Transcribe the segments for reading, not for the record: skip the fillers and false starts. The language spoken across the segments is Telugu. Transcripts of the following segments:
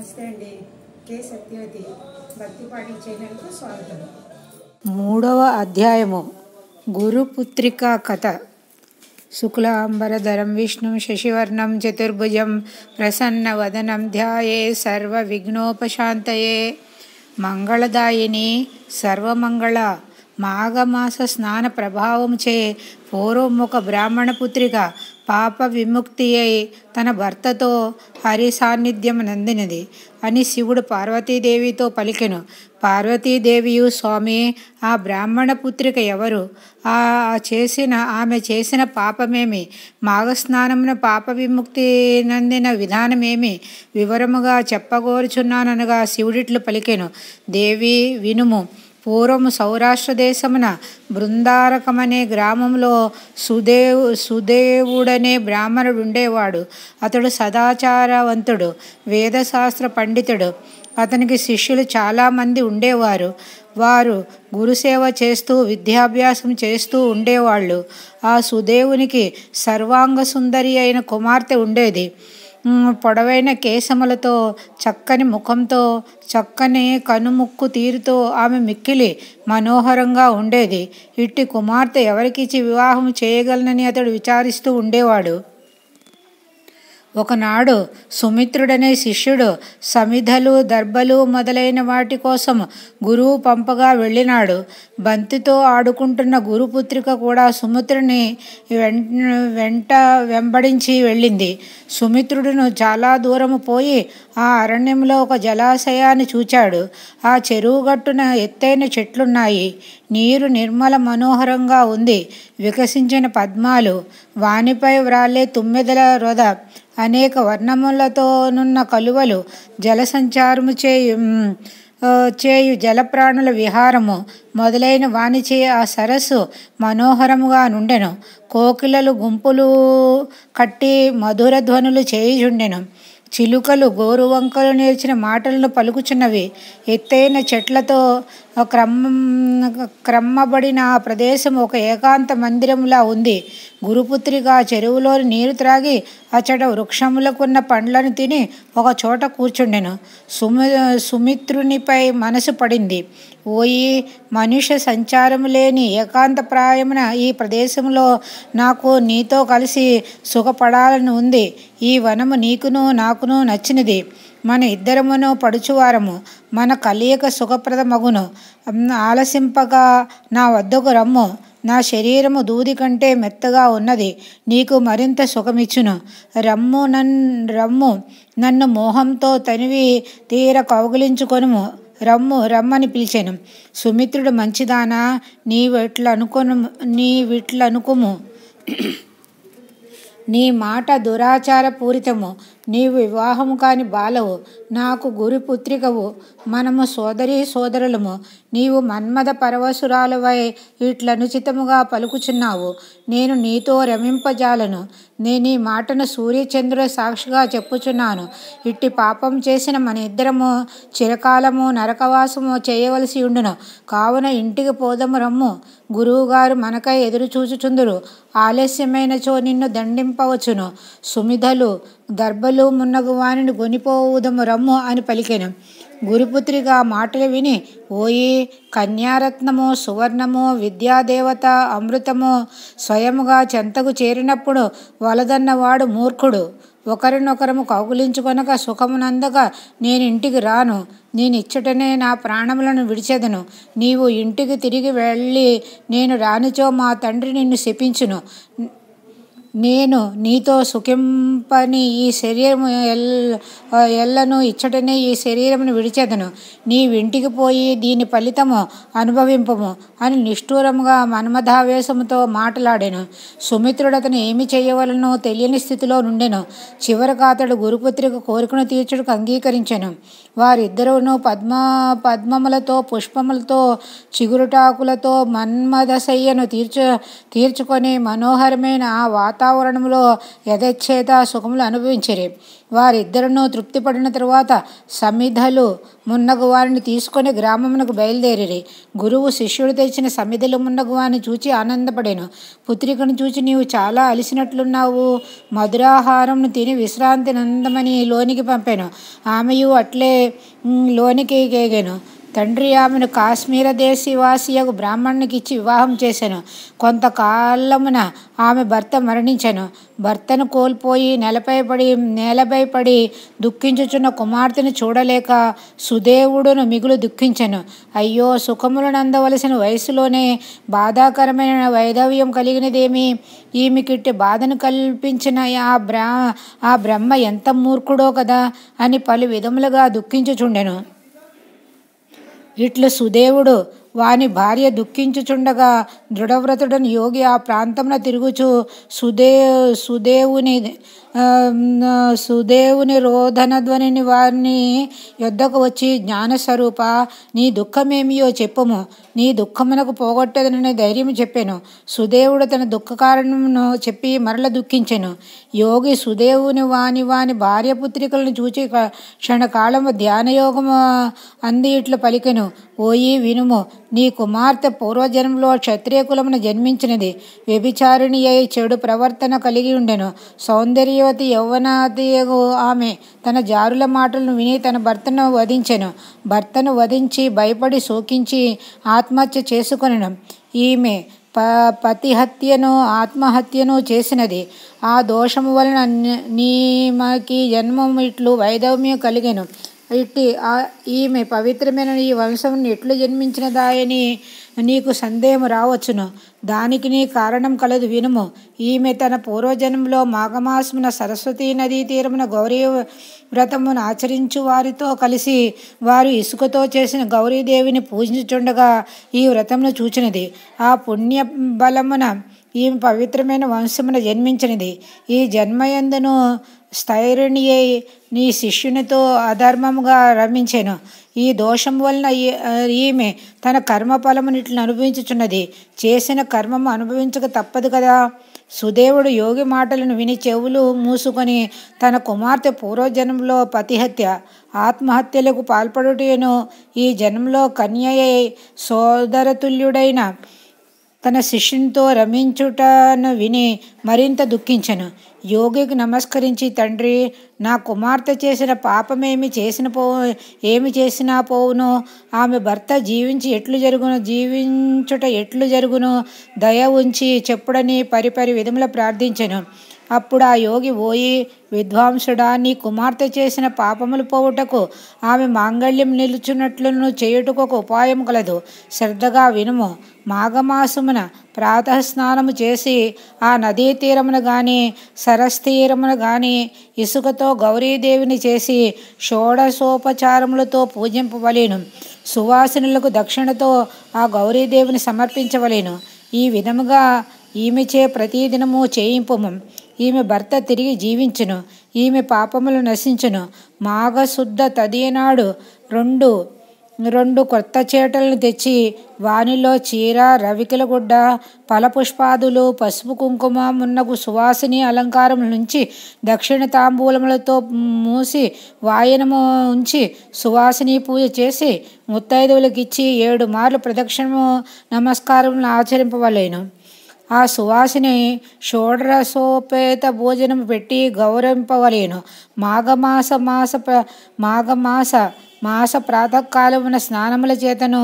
నమస్తే అండి. కే సత్యవతి భక్తిపాటి ఛానల్కు స్వాగతం. 3వ అధ్యాయము గురుపుత్రిక కథ. శుక్లాంబరధరం విష్ణుం శశివర్ణం చతుర్భుజం ప్రసన్నవదనం ధ్యాయే సర్వవిఘ్నోపశాంతయే. మంగళదాయిని సర్వమంగళ మాఘమాస స్నాన ప్రభావంచే పూర్వం ఒక బ్రాహ్మణ పుత్రిక పాప విముక్తి అయి తన భర్తతో హరి సాన్నిధ్యం నందినది అని శివుడు పార్వతీదేవితో పలికెను. పార్వతీదేవియు, స్వామి, ఆ బ్రాహ్మణ పుత్రిక ఎవరు? ఆమె చేసిన పాపమేమి? మాఘస్నానమున పాప విముక్తి నందిన విధానమేమి? వివరముగా చెప్పగోరుచున్నాననగా శివుడిట్లు పలికెను. దేవి వినుము. పూర్వము సౌరాష్ట్ర దేశమున బృందారకమనే గ్రామంలో సుదేవుడనే బ్రాహ్మణుడు ఉండేవాడు. అతడు సదాచారవంతుడు, వేదశాస్త్ర పండితుడు. అతనికి శిష్యులు చాలామంది ఉండేవారు. వారు గురుసేవ చేస్తూ విద్యాభ్యాసం చేస్తూ ఉండేవాళ్ళు. ఆ సుదేవునికి సర్వాంగ సుందరి అయిన కుమార్తె ఉండేది. పొడవైన కేశములతో, చక్కని ముఖంతో, చక్కని కనుముక్కు తీరుతో ఆమె మిక్కిలి మనోహరంగా ఉండేది. ఇట్టి కుమార్తె ఎవరికిచ్చి వివాహం చేయగలనని అతడు విచారిస్తూ ఉండేవాడు. ఒకనాడు సుమిత్రుడనే శిష్యుడు సమిధలు, దర్భలు మొదలైన వాటి కోసం గురువు పంపగా వెళ్ళినాడు. బంతితో ఆడుకుంటున్న గురుపుత్రిక కూడా సుమిత్రుని వెంబడించి వెళ్ళింది. సుమిత్రుడును చాలా దూరము పోయి ఆ అరణ్యంలో ఒక జలాశయాన్ని చూచాడు. ఆ చెరువు గట్టున ఎత్తైన చెట్లున్నాయి. నీరు నిర్మల మనోహరంగా ఉంది. వికసించిన పద్మాలు, వానిపై వ్రాలే తుమ్మెదల రొద, అనేక వర్ణములతోనున్న కలువలు, జలసంచారము చేయు జలప్రాణుల విహారము మొదలైన వానిచే ఆ సరస్సు మనోహరముగా నుండెను. కోకిలలు గుంపులు కట్టి మధుర ధ్వనులు చేయుచుండెను. చిలుకలు గోరువంకలు నేర్చిన మాటలను పలుకుచున్నవి. ఎత్తైన చెట్లతో క్రమ్మబడిన ఆ ప్రదేశం ఒక ఏకాంత మందిరములా ఉంది. గురుపుత్రిక చెరువులోని నీరు త్రాగి అచ్చట వృక్షములకున్న పండ్లను తిని ఒక చోట కూర్చుండెను. సుమిత్రునిపై మనసు పడింది. ఓయి, మనుష్య సంచారము లేని ఏకాంతప్రాయమున ఈ ప్రదేశంలో నాకు నీతో కలిసి సుఖపడాలని ఉంది. ఈ వనము నీకును నాకును నచ్చినది. మన ఇద్దరమును పడుచువారము. మన కలియక సుఖప్రదమగును. ఆలసింపగా నా వద్దకు రమ్ము. నా శరీరము దూది కంటే మెత్తగా ఉన్నది. నీకు మరింత సుఖమిచ్చును. రమ్ము నన్ను మోహంతో తనివి తీర కౌగిలించుకొనుము. రమ్మని పిలిచెను. సుమిత్రుడు, మంచిదానా, నీవిట్లనుకుము. నీ మాట దురాచార పూరితము. నీవు వివాహము కాని బాలవు, నాకు గురుపుత్రికవు. మనము సోదరులము. నీవు మన్మథ పరవశురాలవై ఇట్లనుచితముగా పలుకుచున్నావు. నేను నీతో రమింపజాలను. నేను ఈ మాటను సూర్యచంద్రుల సాక్షిగా చెప్పుచున్నాను. ఇట్టి పాపం చేసిన మన ఇద్దరము చిరకాలము నరకవాసము చేయవలసి ఉండును. కావున ఇంటికి పోదము రమ్ము. గురువుగారు మనకై ఎదురు చూచుచుందురు. ఆలస్యమైనచో నిన్ను దండింపవచ్చును. సుమిధలు, దర్భలు మున్నగు వానిని గొనిపోవుదము రమ్ము అని పలికెను. గురుపుత్రిక మాటలు విని, ఓయి, కన్యారత్నము, సువర్ణము, విద్యాదేవత, అమృతము స్వయముగా చెంతకు చేరినప్పుడు వలదన్నవాడు మూర్ఖుడు. ఒకరినొకరము కౌగులించుకొనక సుఖమునందక నేను ఇంటికి రాను. నేనిచ్చటనే నా ప్రాణములను విడిచెదను. నీవు ఇంటికి తిరిగి వెళ్ళి నేను రానిచో మా తండ్రి నిన్ను శపించును. నేను నీతో సుఖింపని ఈ శరీరము ఎల్లను ఇచ్చటనే ఈ శరీరమును విడిచెదను. నీవింటికి పోయి దీని ఫలితము అనుభవింపము అని నిష్ఠూరముగా మన్మథావేశముతో మాట్లాడాను. సుమిత్రుడు అతను ఏమి చేయవలనో తెలియని స్థితిలో నుండెను. చివరకు అతడు గురుపుత్రిక కోరికను తీర్చుటకు అంగీకరించెను. వారిద్దరూను పద్మములతో, పుష్పములతో, చిగురుటాకులతో మన్మథశయ్యను తీర్చుకొని మనోహరమైన ఆ వాతావరణం వాతావరణంలో యథేచ్ఛేత సుఖములు అనుభవించిరి. వారిద్దరును తృప్తిపడిన తరువాత సమిధలు మున్నగు వారిని తీసుకొని గ్రామమునకు బయలుదేరిరి. గురువు శిష్యుడు తెచ్చిన సమిధలు మున్నగు వారిని చూచి ఆనందపడాను. పుత్రికను చూచి నీవు చాలా అలిసినట్లున్నావు, మధురాహారంను తిని విశ్రాంతి నందమని లోనికి పంపాను. ఆమెయు అట్లే లోనికి కేగాను. తండ్రి ఆమెను కాశ్మీర దేశవాసియకు బ్రాహ్మణునికి ఇచ్చి వివాహం చేశాను. కొంతకాలమున ఆమె భర్త మరణించెను. భర్తను కోల్పోయి నేలపై పడి దుఃఖించుచున్న కుమార్తెను చూడలేక సుదేవుడును మిగులు దుఃఖించెను. అయ్యో, సుఖములను అందవలసిన వయసులోనే బాధాకరమైన వైధవ్యం కలిగినదేమి? ఈమెకిట్టి బాధను కల్పించిన ఆ బ్రహ్మ ఎంత మూర్ఖుడో కదా అని పలు విధములుగా దుఃఖించుచుండెను. ఇట్లు సుదేవుడు వాని భార్య దుఃఖించుచుండగా దృఢవ్రతుడని యోగి ఆ ప్రాంతంలో తిరుగుచు సుదేవుని రోదనధ్వనిని వారిని యొద్దకు వచ్చి, జ్ఞానస్వరూప, నీ దుఃఖమేమియో చెప్పుము, నీ దుఃఖమునకు పోగొట్టేదనని ధైర్యం చెప్పాను. సుదేవుడు తన దుఃఖ కారణమును చెప్పి మరల దుఃఖించెను. యోగి సుదేవుని వాని భార్య పుత్రికలను చూచి క్షణకాలము ధ్యానయోగము అంది ఇట్లు పలికెను. ఓయి వినుము, నీ కుమార్తె పూర్వజన్మలో క్షత్రియ కులమున జన్మించినది. వ్యభిచారిణి అయి చెడు ప్రవర్తన కలిగి ఉండెను. సౌందర్యవతి యౌవనాది ఆమె తన జారుల మాటలను విని తన భర్తను వధించెను. భర్తను వధించి భయపడి శోకించి ఆత్మహత్య చేసుకొనెను. ఈమె పతిహత్యను ఆత్మహత్యను చేసినది. ఆ దోషము వలన నీమకి జన్మము ఇట్లు వైధవ్యం కలిగెను. ఈమె పవిత్రమైన ఈ వంశం ఎట్లు జన్మించినదాయని నీకు సందేహం రావచ్చును. దానికి నీ కారణం కలదు, వినుము. ఈమె తన పూర్వజన్మలో మాఘమాసమున సరస్వతీ నదీ తీరమున గౌరీ వ్రతమును ఆచరించు వారితో కలిసి వారు ఇసుకతో చేసిన గౌరీదేవిని పూజించుచుండగా ఈ వ్రతమును చూచినది. ఆ పుణ్య బలమున ఈమె పవిత్రమైన వంశమున జన్మించినది. ఈ జన్మయందును స్థైర్ణి అయి నీ శిష్యునితో అధర్మముగా రమించెను. ఈ దోషం వలన ఈమె తన కర్మఫలమునిట్లను అనుభవించుచున్నది. చేసిన కర్మము అనుభవించక తప్పదు కదా. సుదేవుడు యోగి మాటలను విని చెవులు మూసుకొని తన కుమార్తె పూర్వజన్మలో పతిహత్య ఆత్మహత్యలకు పాల్పడుటను ఈ జన్మలో కన్యయై సోదరతుల్యుడైన తన శిష్యునితో రమించుటను విని మరింత దుఃఖించెను. యోగికి నమస్కరించి, తండ్రి, నా కుమార్తె చేసిన పాపమేమి చేసినా పోవును. ఆమె భర్త జీవించుట ఎట్లు జరుగును దయ ఉంచి చెప్పుడని పరిపరి విధముల ప్రార్థించెను. అప్పుడు ఆ యోగి, ఓయి విద్వాంసుడా, నీ కుమార్తె చేసిన పాపములు పోవుటకు ఆమె మాంగళ్యం నిలుచున్నట్లును చేయుటకు ఒక ఉపాయం కలదు. శ్రద్ధగా వినుము. మాఘమాసమున ప్రాతఃస్నానము చేసి ఆ నదీ తీరమున గాని సరస్తీరమున గాని ఇసుకతో గౌరీదేవిని చేసి షోడశోపచారములతో పూజింపవలేను. సువాసినులకు దక్షిణతో ఆ గౌరీదేవిని సమర్పించవలేను. ఈ విధముగా ఈమెచే ప్రతిదినము చేయింపుము. ఈమె భర్త తిరిగి జీవించును. ఈమె పాపములు నశించును. మాఘశుద్ధ తదినాడు రెండు కొత్త చేటలను తెచ్చి వానిలో చీర, రవికిల గుడ్డ, ఫలపుష్పాదులు, పసుపు, కుంకుమ మున్నగు సువాసిని అలంకారముల నుంచి దక్షిణ తాంబూలములతో మూసి వాయనము ఉంచి సువాసిని పూజ చేసి ముత్తైదువులకిచ్చి 7 మార్లు ప్రదక్షిణము నమస్కారములను ఆచరింపవలేను. ఆ సువాసిని షోడశోపేత భోజనం పెట్టి గౌరవింపవలేను. మాఘమాస ప్రాతకాలమున స్నానముల చేతను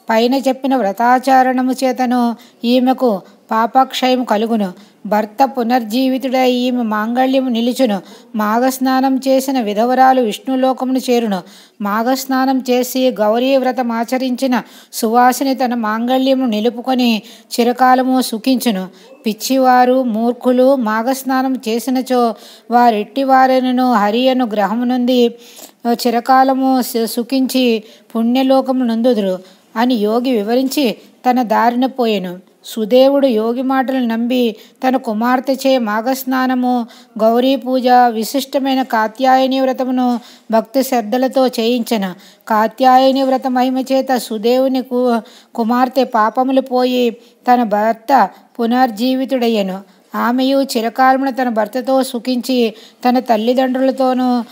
పైన చెప్పిన వ్రతాచరణము చేతను ఈమెకు పాపక్షయం కలుగును. భర్త పునర్జీవితుడై ఈమె మాంగళ్యము నిలుచును. మాఘస్నానం చేసిన విధవరాలు విష్ణులోకమును చేరును. మాఘస్నానం చేసి గౌరీ వ్రతం ఆచరించిన సువాసిని తన మాంగళ్యము నిలుపుకొని చిరకాలము సుఖించును. పిచ్చివారు, మూర్ఖులు మాఘస్నానం చేసినచో వారెట్టి వారినను హరియను గ్రహము నుండి చిరకాలము సుఖించి పుణ్యలోకము నందుదురు అని యోగి వివరించి తన దారిన పోయెను. సుదేవుడు యోగి మాటలు నమ్మి తన కుమార్తెచే మాఘస్నానము, గౌరీ పూజ, విశిష్టమైన కాత్యాయని వ్రతమును భక్తి శ్రద్ధలతో చేయించెను. కాత్యాయని వ్రత మహిమ చేత సుదేవుని కుమార్తె పాపములు పోయి తన భర్త పునర్జీవితుడయ్యను. ఆమెయు చిరకాలమున తన భర్తతో సుఖించి తన తల్లిదండ్రులతోనూ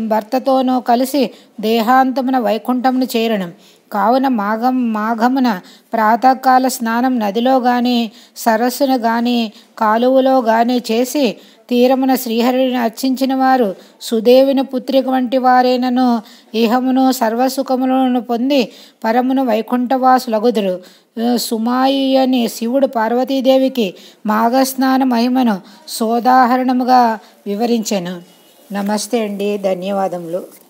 భర్తతోనూ కలిసి దేహాంతమున వైకుంఠమును చేరను. కావున మాఘమున ప్రాతకాల స్నానం నదిలో గాని సరస్సును గాని కాలువలో గాని చేసి తీరమున శ్రీహరిని అర్చించిన వారు సుదేవుని పుత్రిక వంటి వారేనను ఇహమును సర్వసుఖములను పొంది పరమును వైకుంఠవాసులగుదురు. సుమాయుని శివుడు పార్వతీదేవికి మాఘస్నాన మహిమను సోదాహరణముగా వివరించెను. నమస్తే అండి, ధన్యవాదములు.